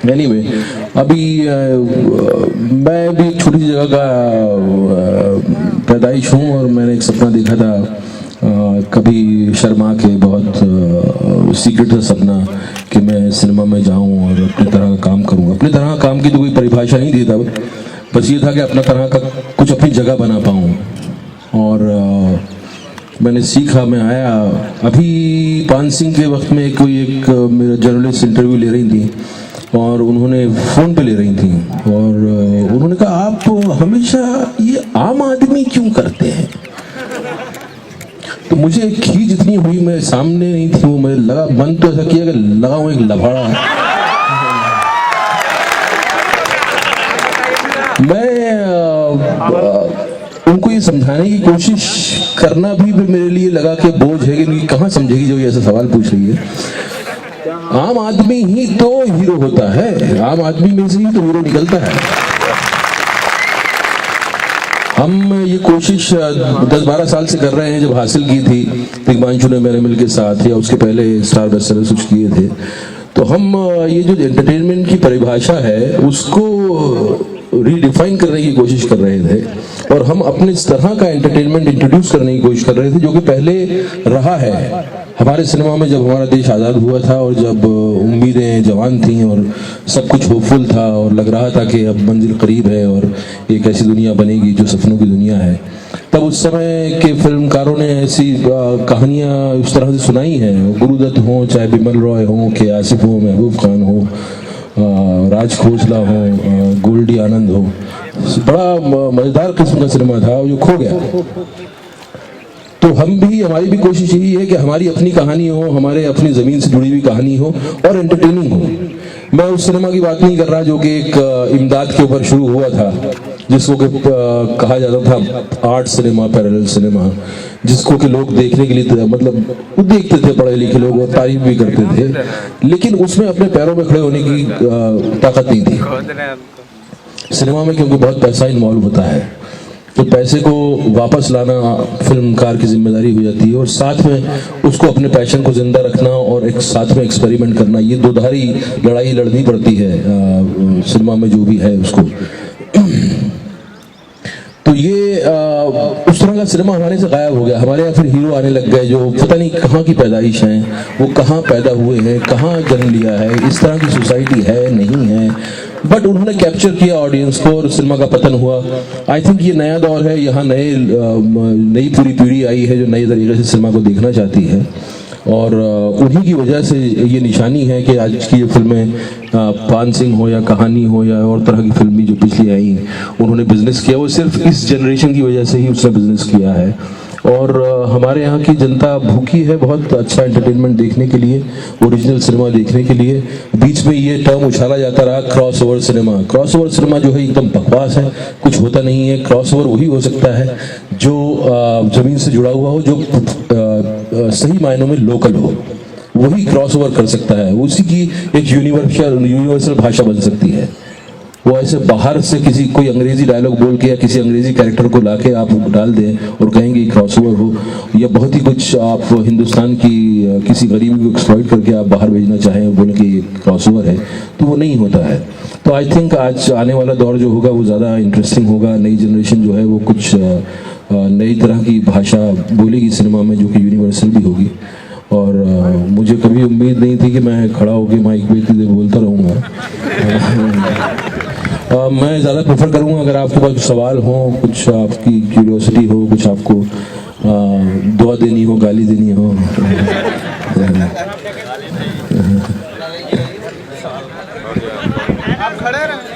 Anyway, अभी मैं भी एक छोटी सी जगह का पैदाइश हूँ और मैंने एक सपना देखा था कभी शर्मा के, बहुत सीक्रेट था सपना कि मैं सिनेमा में जाऊँ और अपनी तरह का काम करूँ। अपनी तरह काम की तो कोई परिभाषा नहीं थी तब, बस ये था कि अपना तरह का कुछ अपनी जगह बना पाऊँ। और मैंने सीखा, मैं आया। अभी पान सिंह के वक्त में कोई एक मेरा जर्नलिस्ट इंटरव्यू ले रही थी और उन्होंने फ़ोन पे ले रही थी और उन्होंने कहा आप हमेशा ये आम आदमी क्यों करते हैं? तो मुझे खींच इतनी हुई, मैं सामने नहीं थी, वो मुझे लगा, मन तो ऐसा किया कि लगा हूँ एक लफाड़ा। मैं उनको ये समझाने की कोशिश करना भी मेरे लिए लगा कि बोझ है कि कहाँ समझेगी जो ये ऐसा सवाल पूछ रही है। आम आदमी ही तो हीरो होता है, आम आदमी में से ही तो हीरो निकलता है। हम ये कोशिश 10-12 साल से कर रहे हैं। जब हासिल की थी हिमांशु ने मेरे मिल के साथ, या उसके पहले स्टार बेस्टसेलर कुछ किए थे, तो हम ये जो एंटरटेनमेंट की परिभाषा है उसको रीडिफाइन करने की कोशिश कर रहे थे और हम अपने तरह का एंटरटेनमेंट इंट्रोड्यूस करने की कोशिश कर रहे थे जो कि पहले रहा है हमारे सिनेमा में। जब हमारा देश आज़ाद हुआ था और जब उम्मीदें जवान थीं और सब कुछ होपफुल था और लग रहा था कि अब मंजिल करीब है और एक ऐसी दुनिया बनेगी जो सपनों की दुनिया है, तब उस समय के फिल्मकारों ने ऐसी कहानियाँ उस तरह से सुनाई हैं। गुरुदत्त हों, चाहे बिमल रॉय हों, के आसिफ हो, महबूब खान हो, राज खोसला हो, गोल्डी आनंद हो, बड़ा मजेदार किस्म का सिनेमा था जो खो गया। तो हमारी भी कोशिश यही है कि हमारी अपनी कहानी हो, हमारे अपनी ज़मीन से जुड़ी हुई कहानी हो और एंटरटेनिंग हो। मैं उस सिनेमा की बात नहीं कर रहा जो कि एक इमदाद के ऊपर शुरू हुआ था, जिसको कि कहा जाता था आर्ट सिनेमा, पैरेलल सिनेमा, जिसको कि लोग देखने के लिए मतलब देखते थे पढ़े लिखे लोग और तारीफ भी करते थे, लेकिन उसमें अपने पैरों में खड़े होने की ताकत नहीं थी सिनेमा में, क्योंकि बहुत पैसा इन्वॉल्व होता है। तो पैसे को वापस लाना फिल्मकार की जिम्मेदारी हो जाती है और साथ में उसको अपने पैशन को जिंदा रखना और एक साथ में एक्सपेरिमेंट करना, ये दोधारी लड़ाई लड़नी पड़ती है सिनेमा में जो भी है उसको। तो ये उस तरह का सिनेमा हमारे से गायब हो गया। हमारे यहाँ फिर हीरो आने लग गए जो पता नहीं कहाँ की पैदाइश हैं, वो कहाँ पैदा हुए हैं, कहाँ जन्म लिया है, इस तरह की सोसाइटी है नहीं है, बट उन्होंने कैप्चर किया ऑडियंस को और सिनेमा का पतन हुआ। आई थिंक ये नया दौर है, यहाँ नई पूरी पीढ़ी आई है जो नए तरीके से सिनेमा को देखना चाहती है और उन्हीं की वजह से ये निशानी है कि आज की ये फिल्में पान सिंह हो या कहानी हो या और तरह की फिल्में जो पिछली आई उन्होंने बिजनेस किया, वो सिर्फ इस जनरेशन की वजह से ही उसने बिजनेस किया है। और हमारे यहाँ की जनता भूखी है बहुत अच्छा एंटरटेनमेंट देखने के लिए, ओरिजिनल सिनेमा देखने के लिए। बीच में ये टर्म उछाला जाता रहा cross over cinema. Cross over cinema जो है एकदम बकवास है, कुछ होता नहीं है। क्रॉस ओवर वही हो सकता है जो ज़मीन से जुड़ा हुआ हो, जो सही मायनों में लोकल हो, वही क्रॉस ओवर कर सकता है। उसी की एक यूनिवर्सल भाषा बन सकती है। वो ऐसे बाहर से कोई अंग्रेजी डायलॉग बोल के या किसी अंग्रेजी कैरेक्टर को लाके आप डाल दें और कहेंगे क्रॉसओवर हो, या बहुत ही कुछ आप हिंदुस्तान की किसी गरीबी को एक्सप्लॉइट करके आप बाहर भेजना चाहें बोले कि क्रॉसओवर है, तो वो नहीं होता है। तो आई थिंक आज आने वाला दौर जो होगा वो ज़्यादा इंटरेस्टिंग होगा। नई जनरेशन जो है वो कुछ नई तरह की भाषा बोलेगी सिनेमा में जो कि यूनिवर्सल भी होगी। और मुझे कभी उम्मीद नहीं थी कि मैं खड़ा होकर माइक पे इतनी देर बोलता रहूँगा। मैं ज़्यादा प्रेफर करूँगा अगर आपके पास सवाल हो, कुछ आपकी क्यूरियोसिटी हो, कुछ आपको दुआ देनी हो, गाली देनी हो। आप खड़े रहे।